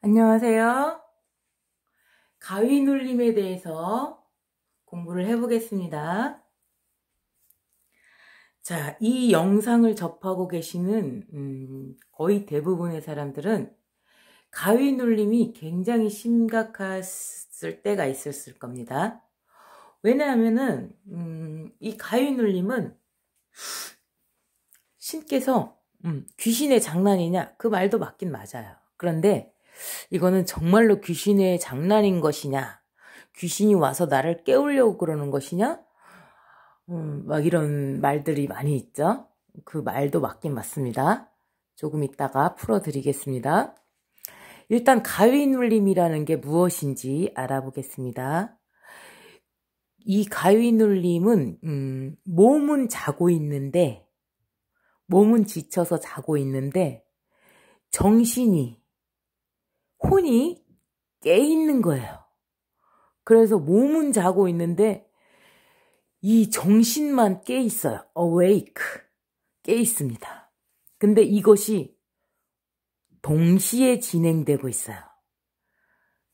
안녕하세요. 가위 눌림에 대해서 공부를 해보겠습니다. 자, 이 영상을 접하고 계시는 거의 대부분의 사람들은 가위 눌림이 굉장히 심각했을 때가 있었을 겁니다. 왜냐하면은 이 가위 눌림은 신께서 귀신의 장난이냐? 그 말도 맞긴 맞아요. 그런데 이거는 정말로 귀신의 장난인 것이냐? 귀신이 와서 나를 깨우려고 그러는 것이냐? 막 이런 말들이 많이 있죠. 그 말도 맞긴 맞습니다. 조금 이따가 풀어드리겠습니다. 일단 가위 눌림이라는 게 무엇인지 알아보겠습니다. 이 가위 눌림은 몸은 자고 있는데, 몸은 지쳐서 자고 있는데 정신이, 혼이 깨 있는 거예요. 그래서 몸은 자고 있는데 이 정신만 깨 있어요. awake, 깨 있습니다. 근데 이것이 동시에 진행되고 있어요.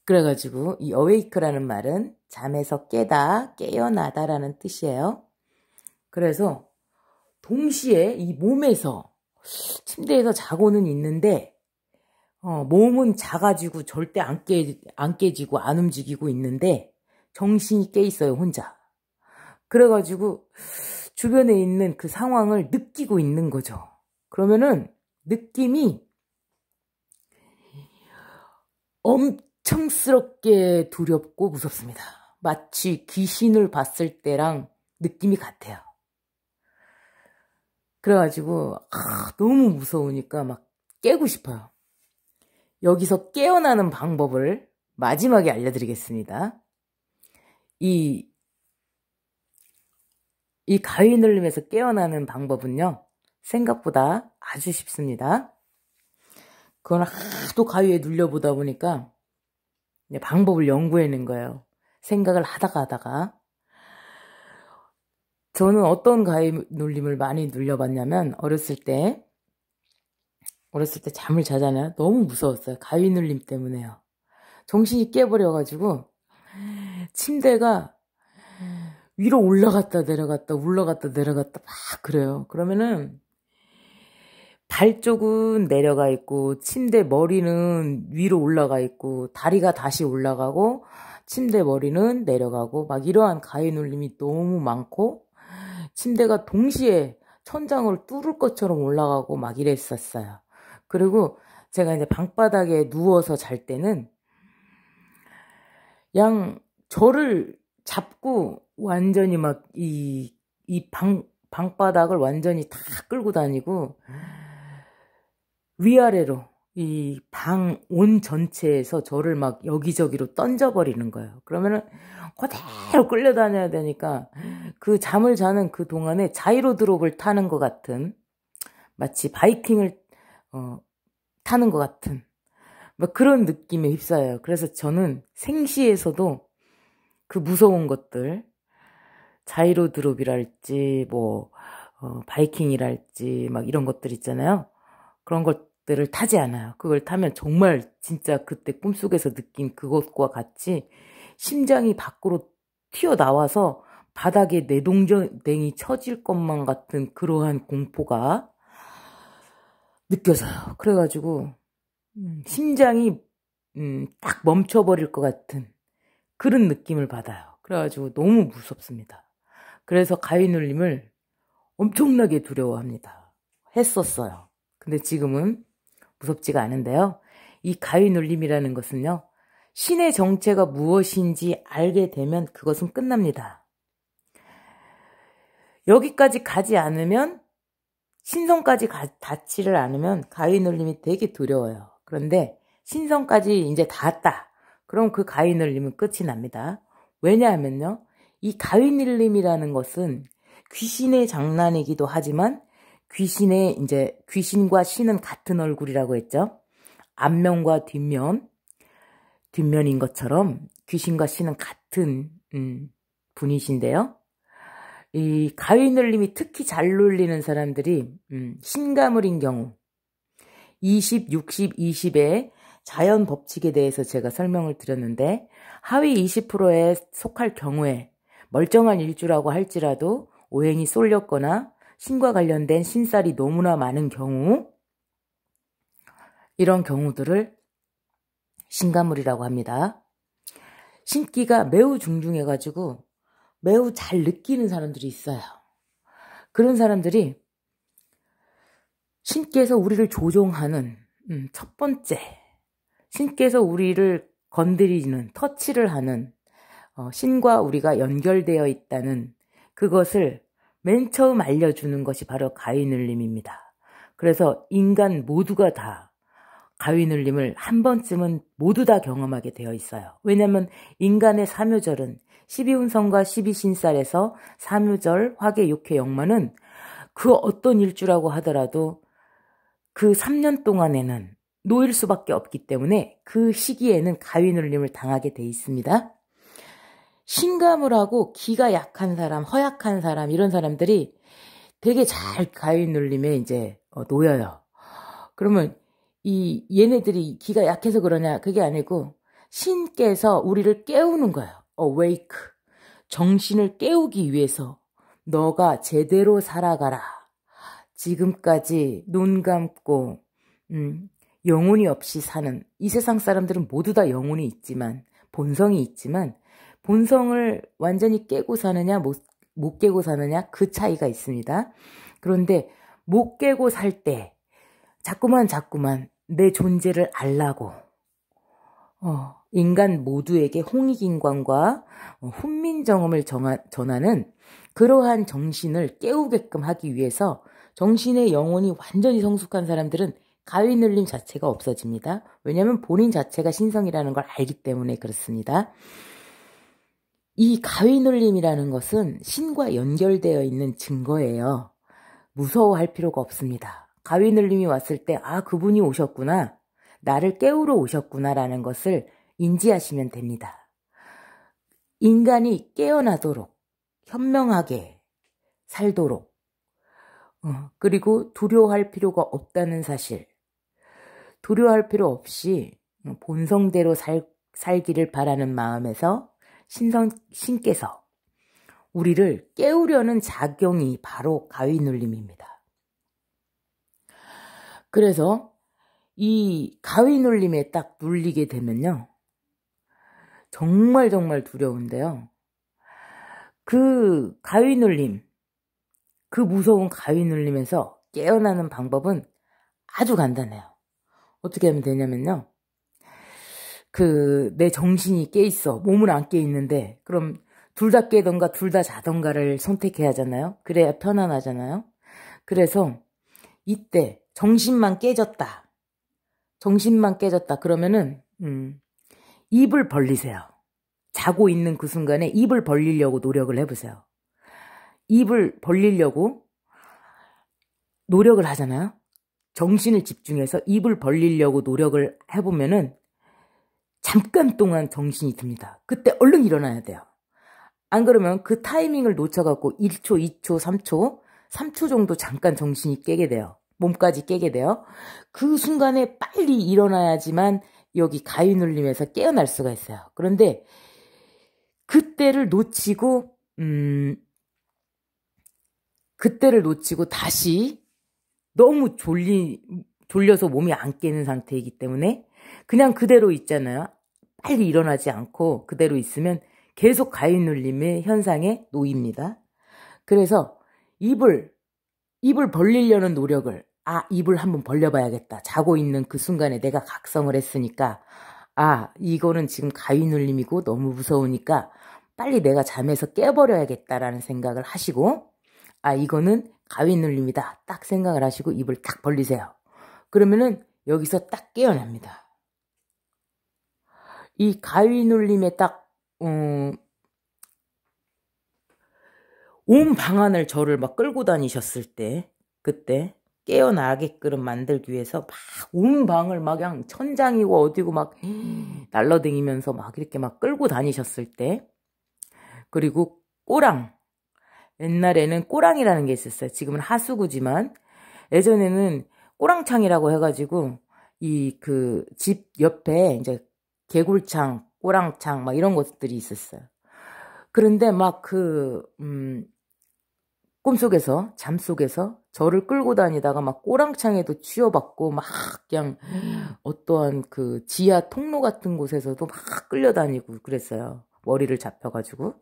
그래가지고 이 awake라는 말은 잠에서 깨다, 깨어나다라는 뜻이에요. 그래서 동시에 이 몸에서, 침대에서 자고는 있는데 몸은 자가지고 절대 안 깨지고 안 움직이고 있는데 정신이 깨 있어요, 혼자. 그래가지고 주변에 있는 그 상황을 느끼고 있는 거죠. 그러면은 느낌이 엄청스럽게 두렵고 무섭습니다. 마치 귀신을 봤을 때랑 느낌이 같아요. 그래가지고 너무 무서우니까 막 깨고 싶어요. 여기서 깨어나는 방법을 마지막에 알려드리겠습니다. 이 가위 눌림에서 깨어나는 방법은요, 생각보다 아주 쉽습니다. 그건 하도 가위에 눌려보다 보니까 방법을 연구해낸 거예요. 생각을 하다가. 저는 어떤 가위 눌림을 많이 눌려봤냐면, 어렸을 때 잠을 자잖아요. 너무 무서웠어요. 가위 눌림 때문에요. 정신이 깨버려가지고 침대가 위로 올라갔다 내려갔다 막 그래요. 그러면은 발 쪽은 내려가 있고 침대 머리는 위로 올라가 있고 다리가 다시 올라가고 침대 머리는 내려가고 막 이러한 가위 눌림이 너무 많고 침대가 동시에 천장을 뚫을 것처럼 올라가고 막 이랬었어요. 그리고 제가 이제 방바닥에 누워서 잘 때는 그냥 저를 잡고 완전히 막 방바닥을 완전히 다 끌고 다니고 위아래로 이 방 온 전체에서 저를 막 여기저기로 던져버리는 거예요. 그러면은 그대로 끌려다녀야 되니까 그 잠을 자는 그 동안에 자이로 드롭을 타는 것 같은, 마치 바이킹을 타는 것 같은 막 그런 느낌에 휩싸여요. 그래서 저는 생시에서도 그 무서운 것들, 자이로 드롭이랄지 뭐 바이킹이랄지 막 이런 것들 있잖아요. 그런 것들을 타지 않아요. 그걸 타면 정말 진짜 그때 꿈속에서 느낀 그것과 같이 심장이 밖으로 튀어나와서 바닥에 내동댕이 쳐질 것만 같은 그러한 공포가 느껴져요. 그래가지고 심장이 딱 멈춰버릴 것 같은 그런 느낌을 받아요. 그래가지고 너무 무섭습니다. 그래서 가위 눌림을 엄청나게 두려워합니다. 했었어요. 근데 지금은 무섭지가 않은데요. 이 가위 눌림이라는 것은요, 신의 정체가 무엇인지 알게 되면 그것은 끝납니다. 여기까지 가지 않으면, 신성까지 닿지를 않으면 가위 눌림이 되게 두려워요. 그런데 신성까지 이제 닿았다. 그럼 그 가위 눌림은 끝이 납니다. 왜냐하면요, 이 가위 눌림이라는 것은 귀신의 장난이기도 하지만 귀신과 신은 같은 얼굴이라고 했죠. 앞면과 뒷면인 것처럼 귀신과 신은 같은 분이신데요. 이 가위 눌림이 특히 잘 눌리는 사람들이 신가물인 경우 20, 60, 20에 자연 법칙에 대해서 제가 설명을 드렸는데 하위 20%에 속할 경우에 멀쩡한 일주라고 할지라도 오행이 쏠렸거나 신과 관련된 신살이 너무나 많은 경우, 이런 경우들을 신가물이라고 합니다. 신기가 매우 중중해가지고 매우 잘 느끼는 사람들이 있어요. 그런 사람들이 신께서 우리를 조종하는 첫 번째, 신께서 우리를 건드리는, 터치를 하는, 신과 우리가 연결되어 있다는 그것을 맨 처음 알려주는 것이 바로 가위눌림입니다. 그래서 인간 모두가 다 가위눌림을 한 번쯤은 모두 다 경험하게 되어 있어요. 왜냐하면 인간의 삼요절은 12운성과 12신살에서 삼요절, 화계, 욕해, 역마는 그 어떤 일주라고 하더라도 그 3년 동안에는 놓일 수밖에 없기 때문에 그 시기에는 가위눌림을 당하게 돼 있습니다. 신가물하고 기가 약한 사람, 허약한 사람, 이런 사람들이 되게 잘 가위눌림에 이제 놓여요. 그러면 얘네들이 기가 약해서 그러냐? 그게 아니고 신께서 우리를 깨우는 거예요. Awake. 정신을 깨우기 위해서 너가 제대로 살아가라. 지금까지 눈 감고 영혼이 없이 사는, 이 세상 사람들은 모두 다 영혼이 있지만, 본성이 있지만, 본성을 완전히 깨고 사느냐 못 깨고 사느냐, 그 차이가 있습니다. 그런데 못 깨고 살 때 자꾸만 내 존재를 알라고 인간 모두에게 홍익인광과 훈민정음을 전하는 그러한 정신을 깨우게끔 하기 위해서 정신의 영혼이 완전히 성숙한 사람들은 가위눌림 자체가 없어집니다. 왜냐하면 본인 자체가 신성이라는 걸 알기 때문에 그렇습니다. 이 가위눌림이라는 것은 신과 연결되어 있는 증거예요. 무서워할 필요가 없습니다. 가위눌림이 왔을 때 그분이 오셨구나, 나를 깨우러 오셨구나라는 것을 인지하시면 됩니다. 인간이 깨어나도록, 현명하게 살도록, 그리고 두려워할 필요가 없다는 사실, 두려워할 필요 없이 본성대로 살기를 바라는 마음에서 신께서 우리를 깨우려는 작용이 바로 가위눌림입니다. 그래서 이 가위눌림에 딱 눌리게 되면요, 정말 두려운데요. 그 가위눌림, 그 무서운 가위눌림에서 깨어나는 방법은 아주 간단해요. 어떻게 하면 되냐면요, 내 정신이 깨있어, 몸은 안 깨있는데, 그럼 둘 다 깨던가 둘 다 자던가를 선택해야 하잖아요. 그래야 편안하잖아요. 그래서 이때 정신만 깨졌다 그러면은 입을 벌리세요. 자고 있는 그 순간에 입을 벌리려고 노력을 해보세요. 입을 벌리려고 노력을 하잖아요. 정신을 집중해서 입을 벌리려고 노력을 해보면은 잠깐 동안 정신이 듭니다. 그때 얼른 일어나야 돼요. 안 그러면 그 타이밍을 놓쳐갖고 1초, 2초, 3초 정도 잠깐 정신이 깨게 돼요. 몸까지 깨게 돼요. 그 순간에 빨리 일어나야지만 여기 가위눌림에서 깨어날 수가 있어요. 그런데 그때를 놓치고 다시 너무 졸려서 몸이 안 깨는 상태이기 때문에 그냥 그대로 있잖아요. 빨리 일어나지 않고 그대로 있으면 계속 가위눌림의 현상에 놓입니다. 그래서 입을 벌리려는 노력을, 입을 한번 벌려봐야겠다. 자고 있는 그 순간에 내가 각성을 했으니까, 이거는 지금 가위눌림이고 너무 무서우니까 빨리 내가 잠에서 깨버려야겠다라는 생각을 하시고, 이거는 가위눌림이다 딱 생각을 하시고 입을 딱 벌리세요. 그러면은 여기서 딱 깨어납니다. 이 가위눌림에 딱 온 방안을 저를 막 끌고 다니셨을 때, 그때 깨어나게끔 만들기 위해서 막 온 방을 막 그냥 천장이고 어디고 막 날라다니면서 막 이렇게 막 끌고 다니셨을 때, 그리고 꼬랑, 옛날에는 꼬랑이라는 게 있었어요. 지금은 하수구지만 예전에는 꼬랑창이라고 해가지고 그 집 옆에 이제 개굴창, 꼬랑창 막 이런 것들이 있었어요. 그런데 막 꿈속에서, 잠속에서 저를 끌고 다니다가 막 꼬랑창에도 치여받고 막 그냥 어떠한 그 지하 통로 같은 곳에서도 막 끌려다니고 그랬어요. 머리를 잡혀가지고.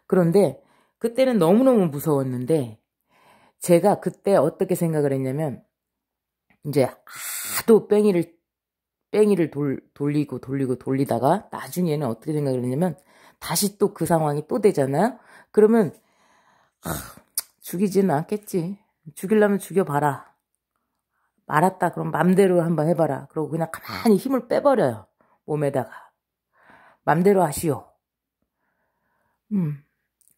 그런데 그때는 너무너무 무서웠는데 제가 그때 어떻게 생각을 했냐면 이제 하도 뺑이를 돌리다가 나중에는 어떻게 생각을 했냐면 다시 또 그 상황이 또 되잖아요. 그러면 죽이지는 않겠지. 죽이려면 죽여봐라. 알았다. 그럼 맘대로 한번 해봐라. 그러고 그냥 가만히 힘을 빼버려요. 몸에다가. 맘대로 하시오.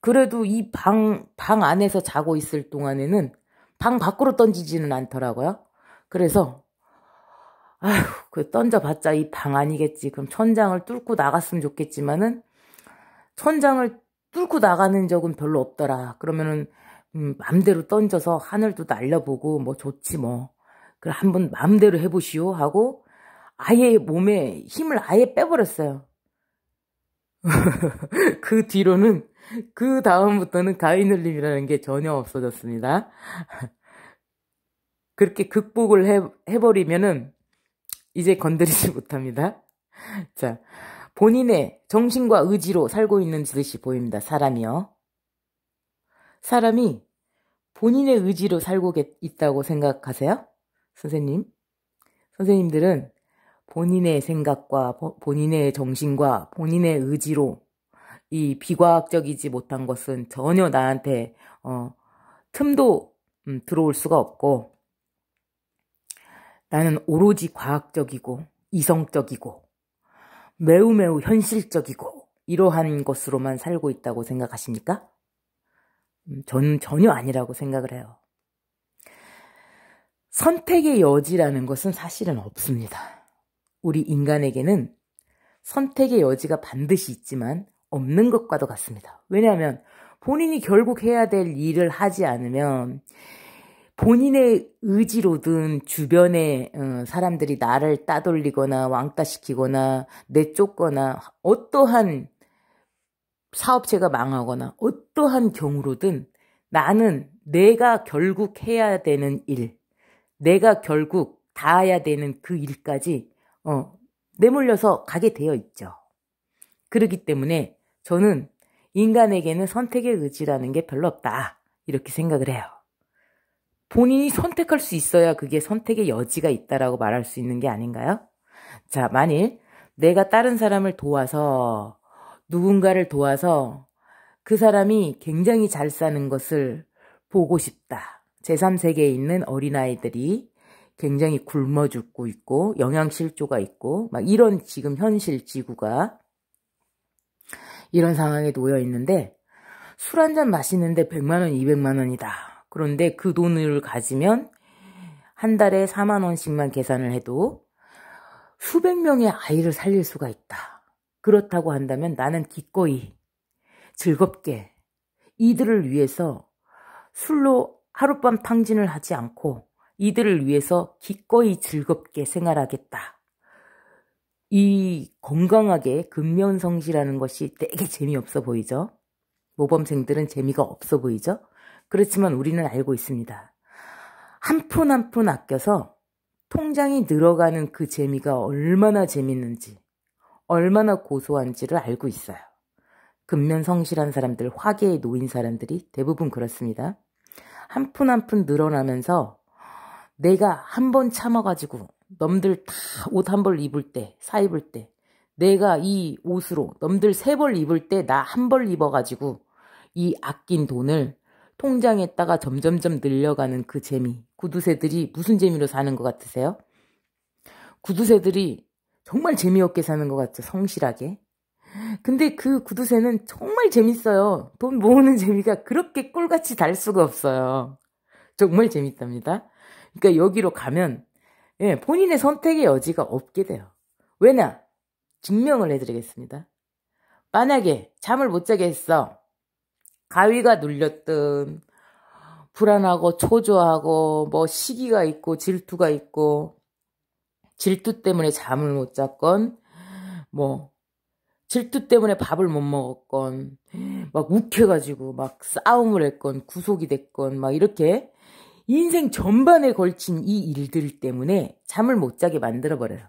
그래도 이 방 안에서 자고 있을 동안에는 방 밖으로 던지지는 않더라고요. 그래서 아휴, 그 던져봤자 이 방 아니겠지. 그럼 천장을 뚫고 나갔으면 좋겠지만은 천장을 뚫고 나가는 적은 별로 없더라. 그러면은 맘대로 던져서 하늘도 날려보고 뭐 좋지 뭐. 그래 한번 맘대로 해보시오 하고 아예 몸에 힘을 아예 빼버렸어요. 그 뒤로는 그 다음부터는 가위눌림이라는 게 전혀 없어졌습니다. 그렇게 극복을 해버리면은 이제 건드리지 못합니다. 자, 본인의 정신과 의지로 살고 있는 듯이 보입니다. 사람이요. 사람이 본인의 의지로 살고 있다고 생각하세요? 선생님들은 본인의 생각과 본인의 정신과 본인의 의지로 이 비과학적이지 못한 것은 전혀 나한테 틈도 들어올 수가 없고 나는 오로지 과학적이고 이성적이고 매우 현실적이고 이러한 것으로만 살고 있다고 생각하십니까? 저는 전혀 아니라고 생각을 해요. 선택의 여지라는 것은 사실은 없습니다. 우리 인간에게는 선택의 여지가 반드시 있지만 없는 것과도 같습니다. 왜냐하면 본인이 결국 해야 될 일을 하지 않으면 본인의 의지로든 주변의 사람들이 나를 따돌리거나 왕따시키거나 내쫓거나 어떠한 사업체가 망하거나 어떠한 경우로든 나는 내가 결국 해야 되는 일, 내가 결국 닿아야 되는 그 일까지 내몰려서 가게 되어 있죠. 그렇기 때문에 저는 인간에게는 선택의 의지라는 게 별로 없다. 이렇게 생각을 해요. 본인이 선택할 수 있어야 그게 선택의 여지가 있다라고 말할 수 있는 게 아닌가요? 자, 만일 내가 다른 사람을 도와서 누군가를 도와서 그 사람이 굉장히 잘 사는 것을 보고 싶다. 제3세계에 있는 어린아이들이 굉장히 굶어 죽고 있고 영양실조가 있고 막 이런 지금 현실 지구가 이런 상황에 놓여 있는데 술 한잔 마시는데 100만 원, 200만 원이다. 그런데 그 돈을 가지면 한 달에 4만 원씩만 계산을 해도 수백 명의 아이를 살릴 수가 있다. 그렇다고 한다면 나는 기꺼이 즐겁게 이들을 위해서 술로 하룻밤 탕진을 하지 않고 이들을 위해서 기꺼이 즐겁게 생활하겠다. 이 건강하게 근면성실하는 것이 되게 재미없어 보이죠? 모범생들은 재미가 없어 보이죠? 그렇지만 우리는 알고 있습니다. 한 푼 한 푼 아껴서 통장이 늘어가는 그 재미가 얼마나 재밌는지, 얼마나 고소한지를 알고 있어요. 근면성실한 사람들, 화계에 놓인 사람들이 대부분 그렇습니다. 한 푼 한 푼 늘어나면서 내가 한 번 참아가지고 넘들 다 옷 한 벌 입을 때, 사입을 때 내가 이 옷으로 넘들 3벌 입을 때 나 한 벌 입어가지고 이 아낀 돈을 통장에다가 점점점 늘려가는 그 재미. 구두쇠들이 무슨 재미로 사는 것 같으세요? 구두쇠들이 정말 재미없게 사는 것 같죠. 성실하게. 근데 그 구두쇠는 정말 재밌어요. 돈 모으는 재미가 그렇게 꿀같이 달 수가 없어요. 정말 재밌답니다. 그러니까 여기로 가면 본인의 선택의 여지가 없게 돼요. 왜냐? 증명을 해드리겠습니다. 만약에 잠을 못 자게 했어. 가위가 눌렸든 불안하고 초조하고 뭐 시기가 있고 질투가 있고 질투 때문에 잠을 못 잤건, 뭐, 질투 때문에 밥을 못 먹었건, 막 욱해가지고 막 싸움을 했건, 구속이 됐건, 막 이렇게 인생 전반에 걸친 이 일들 때문에 잠을 못 자게 만들어버려요.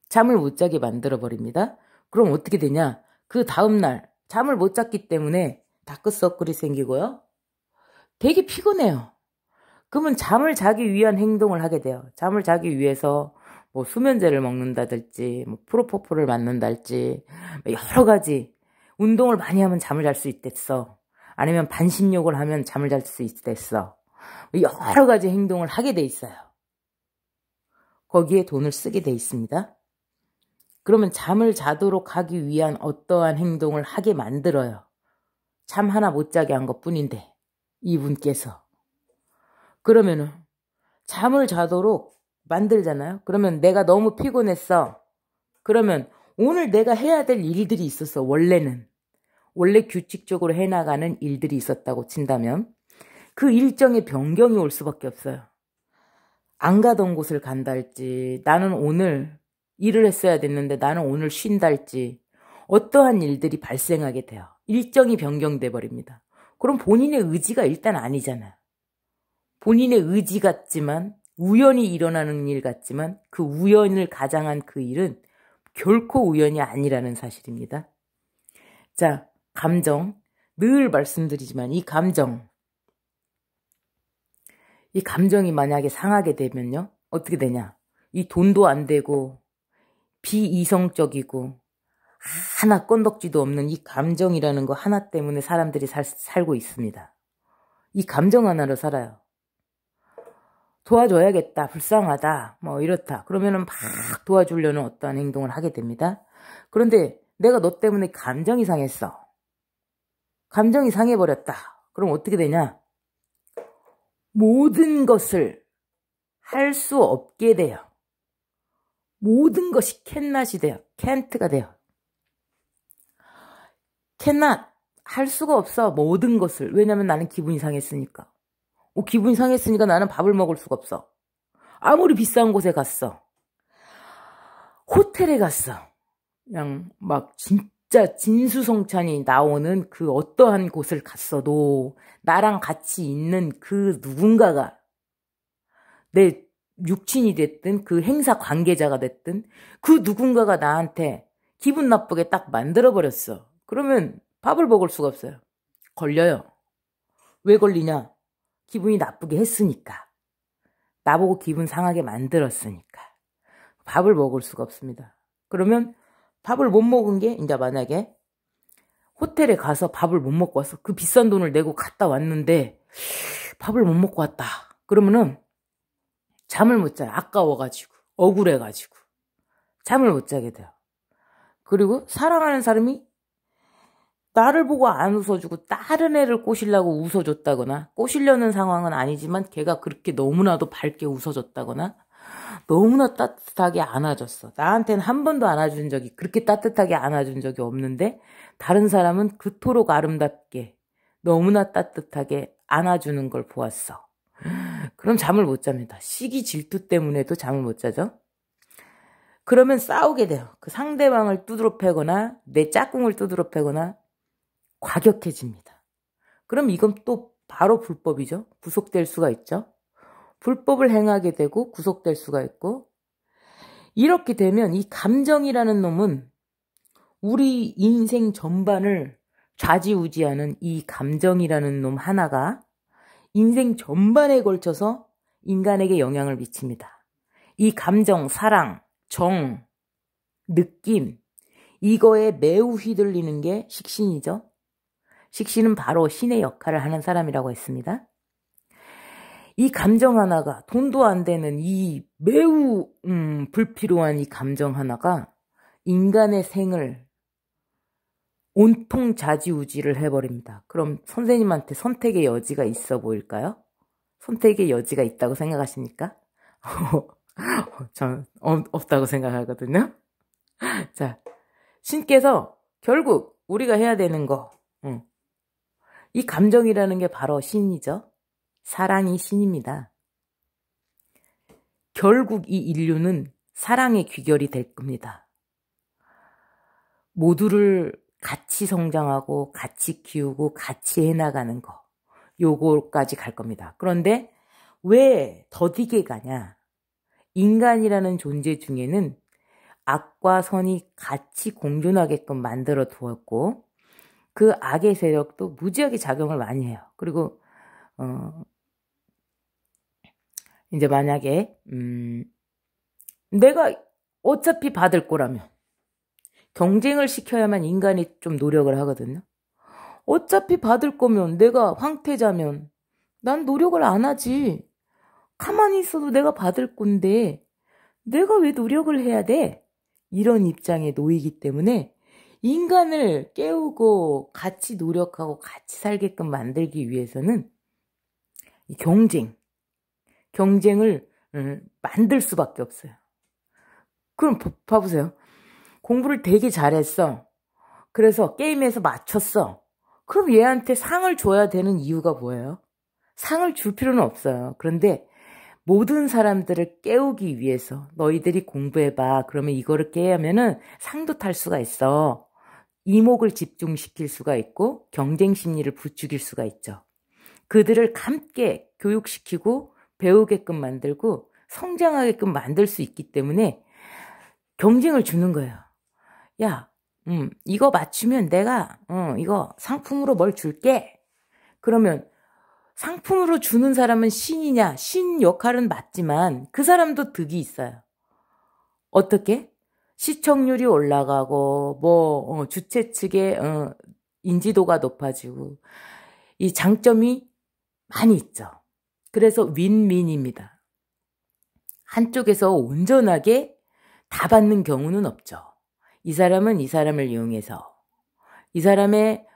잠을 못 자게 만들어버립니다. 그럼 어떻게 되냐? 그 다음날 잠을 못 잤기 때문에 다크서클이 생기고요. 되게 피곤해요. 그러면 잠을 자기 위한 행동을 하게 돼요. 잠을 자기 위해서 뭐 수면제를 먹는다든지, 뭐 프로포폴을 맞는달지, 여러 가지 운동을 많이 하면 잠을 잘 수 있댔어. 아니면 반신욕을 하면 잠을 잘 수 있댔어. 여러 가지 행동을 하게 돼 있어요. 거기에 돈을 쓰게 돼 있습니다. 그러면 잠을 자도록 하기 위한 어떠한 행동을 하게 만들어요. 잠 하나 못 자게 한 것뿐인데 이분께서. 그러면은 잠을 자도록 만들잖아요. 그러면 내가 너무 피곤했어. 그러면 오늘 내가 해야 될 일들이 있었어. 원래 규칙적으로 해나가는 일들이 있었다고 친다면 그 일정의 변경이 올 수밖에 없어요. 안 가던 곳을 간다 할지, 나는 오늘 일을 했어야 됐는데 나는 오늘 쉰다 할지, 어떠한 일들이 발생하게 돼요. 일정이 변경돼 버립니다. 그럼 본인의 의지가 일단 아니잖아요. 본인의 의지 같지만, 우연히 일어나는 일 같지만 그 우연을 가장한 그 일은 결코 우연이 아니라는 사실입니다. 자, 감정. 늘 말씀드리지만 이 감정이 만약에 상하게 되면요. 어떻게 되냐. 이 돈도 안 되고 비이성적이고 하나 건덕지도 없는 이 감정이라는 거 하나 때문에 사람들이 살고 있습니다. 이 감정 하나로 살아요. 도와줘야겠다, 불쌍하다, 뭐 이렇다. 그러면은 막 도와주려는 어떠한 행동을 하게 됩니다. 그런데 내가 너 때문에 감정이 상했어. 감정이 상해버렸다. 그럼 어떻게 되냐? 모든 것을 할 수 없게 돼요. 모든 것이 캔낫이 돼요. 캔트가 돼요. 캔낫, 할 수가 없어. 모든 것을. 왜냐면 나는 기분이 상했으니까. 기분이 상했으니까 나는 밥을 먹을 수가 없어. 아무리 비싼 곳에 갔어. 호텔에 갔어. 그냥 막 진짜 진수성찬이 나오는 그 어떠한 곳을 갔어도 나랑 같이 있는 그 누군가가 내 육친이 됐든 그 행사 관계자가 됐든 그 누군가가 나한테 기분 나쁘게 딱 만들어버렸어. 그러면 밥을 먹을 수가 없어요. 걸려요. 왜 걸리냐? 기분이 나쁘게 했으니까. 나보고 기분 상하게 만들었으니까. 밥을 먹을 수가 없습니다. 그러면 밥을 못 먹은 게 이제 만약에 호텔에 가서 밥을 못 먹고 왔어. 그 비싼 돈을 내고 갔다 왔는데 밥을 못 먹고 왔다. 그러면은 잠을 못 자요. 아까워가지고 억울해가지고 잠을 못 자게 돼요. 그리고 사랑하는 사람이 나를 보고 안 웃어주고 다른 애를 꼬시려고 웃어줬다거나, 꼬시려는 상황은 아니지만 걔가 그렇게 너무나도 밝게 웃어줬다거나 너무나 따뜻하게 안아줬어. 나한테는 한 번도 안아준 적이, 그렇게 따뜻하게 안아준 적이 없는데 다른 사람은 그토록 아름답게 너무나 따뜻하게 안아주는 걸 보았어. 그럼 잠을 못 잡니다. 시기 질투 때문에도 잠을 못 자죠. 그러면 싸우게 돼요. 그 상대방을 두드러 패거나 내 짝꿍을 두드러 패거나 과격해집니다. 그럼 이건 또 바로 불법이죠. 구속될 수가 있죠. 불법을 행하게 되고 구속될 수가 있고, 이렇게 되면 이 감정이라는 놈은 우리 인생 전반을 좌지우지하는 이 감정이라는 놈 하나가 인생 전반에 걸쳐서 인간에게 영향을 미칩니다. 이 감정, 사랑, 정, 느낌, 이거에 매우 휘둘리는 게 식신이죠. 식신은 바로 신의 역할을 하는 사람이라고 했습니다. 이 감정 하나가, 돈도 안 되는 이 매우 불필요한 이 감정 하나가 인간의 생을 온통 좌지우지를 해버립니다. 그럼 선생님한테 선택의 여지가 있어 보일까요? 선택의 여지가 있다고 생각하십니까? 전 없다고 생각하거든요. 자, 신께서 결국 우리가 해야 되는 거, 이 감정이라는 게 바로 신이죠. 사랑이 신입니다. 결국 이 인류는 사랑의 귀결이 될 겁니다. 모두를 같이 성장하고 같이 키우고 같이 해나가는 거. 요거까지 갈 겁니다. 그런데 왜 더디게 가냐? 인간이라는 존재 중에는 악과 선이 같이 공존하게끔 만들어 두었고 그 악의 세력도 무지하게 작용을 많이 해요. 그리고 이제 만약에 내가 어차피 받을 거라면 경쟁을 시켜야만 인간이 좀 노력을 하거든요. 어차피 받을 거면 내가 황태자면 난 노력을 안 하지. 가만히 있어도 내가 받을 건데 내가 왜 노력을 해야 돼? 이런 입장에 놓이기 때문에 인간을 깨우고 같이 노력하고 같이 살게끔 만들기 위해서는 경쟁을 만들 수밖에 없어요. 그럼 봐보세요. 공부를 되게 잘했어. 그래서 게임에서 맞췄어. 그럼 얘한테 상을 줘야 되는 이유가 뭐예요? 상을 줄 필요는 없어요. 그런데 모든 사람들을 깨우기 위해서 너희들이 공부해봐. 그러면 이거를 깨야면은 상도 탈 수가 있어. 이목을 집중시킬 수가 있고 경쟁 심리를 부추길 수가 있죠. 그들을 함께 교육시키고 배우게끔 만들고 성장하게끔 만들 수 있기 때문에 경쟁을 주는 거예요. 야, 이거 맞추면 내가 이거 상품으로 뭘 줄게. 그러면 상품으로 주는 사람은 신이냐? 신 역할은 맞지만 그 사람도 득이 있어요. 어떻게? 시청률이 올라가고 주최 측의 인지도가 높아지고 이 장점이 많이 있죠. 그래서 윈윈입니다. 한쪽에서 온전하게 다 받는 경우는 없죠. 이 사람은 이 사람을 이용해서 이 사람의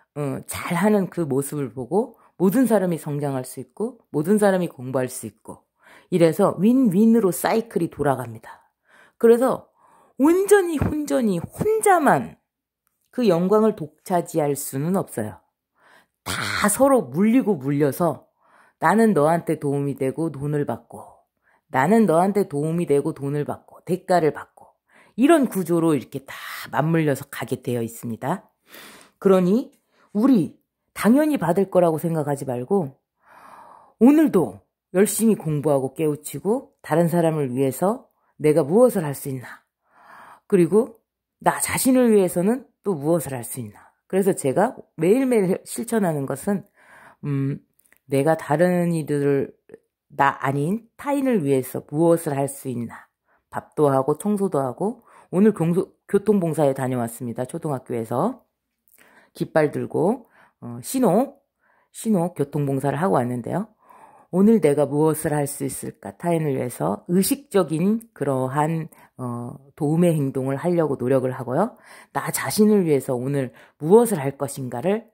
잘하는 그 모습을 보고 모든 사람이 성장할 수 있고 모든 사람이 공부할 수 있고 이래서 윈윈으로 사이클이 돌아갑니다. 그래서 온전히 혼자만 그 영광을 독차지할 수는 없어요. 다 서로 물리고 물려서 나는 너한테 도움이 되고 돈을 받고 나는 너한테 도움이 되고 돈을 받고 대가를 받고 이런 구조로 이렇게 다 맞물려서 가게 되어 있습니다. 그러니 우리 당연히 받을 거라고 생각하지 말고 오늘도 열심히 공부하고 깨우치고 다른 사람을 위해서 내가 무엇을 할 수 있나? 그리고 나 자신을 위해서는 또 무엇을 할 수 있나? 그래서 제가 매일매일 실천하는 것은 내가 다른 이들을 나 아닌 타인을 위해서 무엇을 할 수 있나? 밥도 하고 청소도 하고 오늘 교통봉사에 다녀왔습니다. 초등학교에서 깃발 들고 신호 교통봉사를 하고 왔는데요. 오늘 내가 무엇을 할 수 있을까? 타인을 위해서 의식적인 그러한 도움의 행동을 하려고 노력을 하고요. 나 자신을 위해서 오늘 무엇을 할 것인가를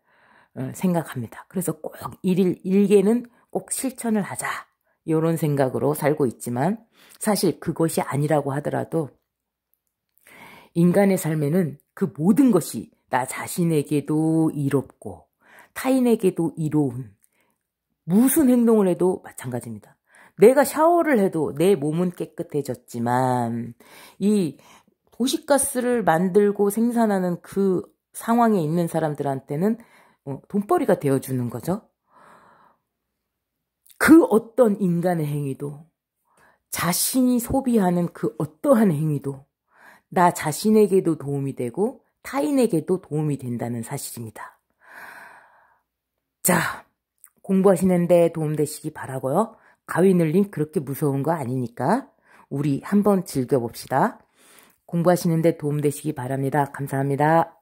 생각합니다. 그래서 꼭 일개는 꼭 실천을 하자. 이런 생각으로 살고 있지만 사실 그것이 아니라고 하더라도 인간의 삶에는 그 모든 것이 나 자신에게도 이롭고 타인에게도 이로운 무슨 행동을 해도 마찬가지입니다. 내가 샤워를 해도 내 몸은 깨끗해졌지만 이 도시가스를 만들고 생산하는 그 상황에 있는 사람들한테는 돈벌이가 되어주는 거죠. 그 어떤 인간의 행위도 자신이 소비하는 그 어떠한 행위도 나 자신에게도 도움이 되고 타인에게도 도움이 된다는 사실입니다. 자, 공부하시는데 도움되시기 바라고요. 가위 눌림 그렇게 무서운 거 아니니까 우리 한번 즐겨봅시다. 공부하시는데 도움되시기 바랍니다. 감사합니다.